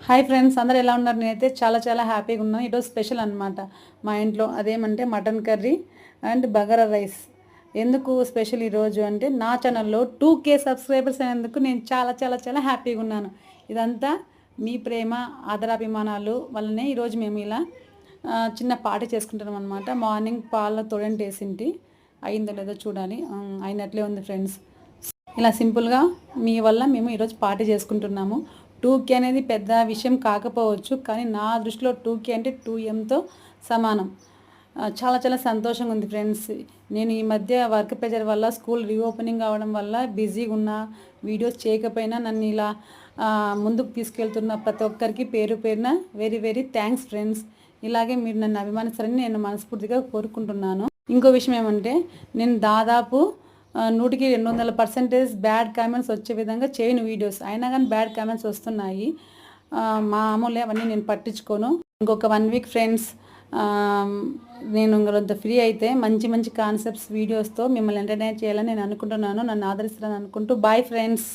Hi friends, అందరూ ఎలా ఉన్నారు? నేనైతే చాలా హ్యాపీగా ఉన్నాను. ఈరోజు స్పెషల్ అనమాట మా ఇంట్లో. అదేమంటే mutton curry and bagara rice. ఎందుకు స్పెషల్ ఈరోజు అంటే నా ఛానల్లో 2K సబ్స్క్రైబర్స్ అయినందుకు నేను చాలా హ్యాపీగా ఉన్నాను. ఇదంతా మీ ప్రేమ ఆదరాభిమానాలు వల్లనే ఈరోజు మేము ఇలా చిన్న పార్టీ చేసుకుంటున్నాం అనమాట. మార్నింగ్ పాల తోడంటేసింటి అయిందో లేదో చూడాలి. అయినట్లే ఉంది ఫ్రెండ్స్. ఇలా సింపుల్గా మీ వల్ల మేము ఈరోజు పార్టీ చేసుకుంటున్నాము. 2K అనేది పెద్ద విషయం కాకపోవచ్చు, కానీ నా దృష్టిలో 2K అంటే 2Mతో సమానం. చాలా సంతోషంగా ఉంది ఫ్రెండ్స్. నేను ఈ మధ్య వర్క్ ప్రెజర్ వల్ల స్కూల్ రీఓపెనింగ్ అవ్వడం వల్ల బిజీగా ఉన్న, వీడియోస్ చేయకపోయినా నన్ను ఇలా ముందుకు తీసుకెళ్తున్న ప్రతి ఒక్కరికి పేరు పేరున వెరీ థ్యాంక్స్ ఫ్రెండ్స్. ఇలాగే మీరు నన్ను అభిమానిస్తారని నేను మనస్ఫూర్తిగా కోరుకుంటున్నాను. ఇంకో విషయం ఏమంటే, నేను దాదాపు 100కి 200% బ్యాడ్ కామెంట్స్ వచ్చే విధంగా చేయను వీడియోస్. అయినా కానీ బ్యాడ్ కామెంట్స్ వస్తున్నాయి. మామూలే, అవన్నీ నేను పట్టించుకోను. ఇంకొక 1 వీక్ ఫ్రెండ్స్, నేను ఇంకొంత ఫ్రీ అయితే మంచి కాన్సెప్ట్స్ వీడియోస్తో మిమ్మల్ని ఎంటర్టైన్ చేయాలని నేను అనుకుంటున్నాను. నన్ను ఆదరిస్తారని అనుకుంటూ బాయ్ ఫ్రెండ్స్.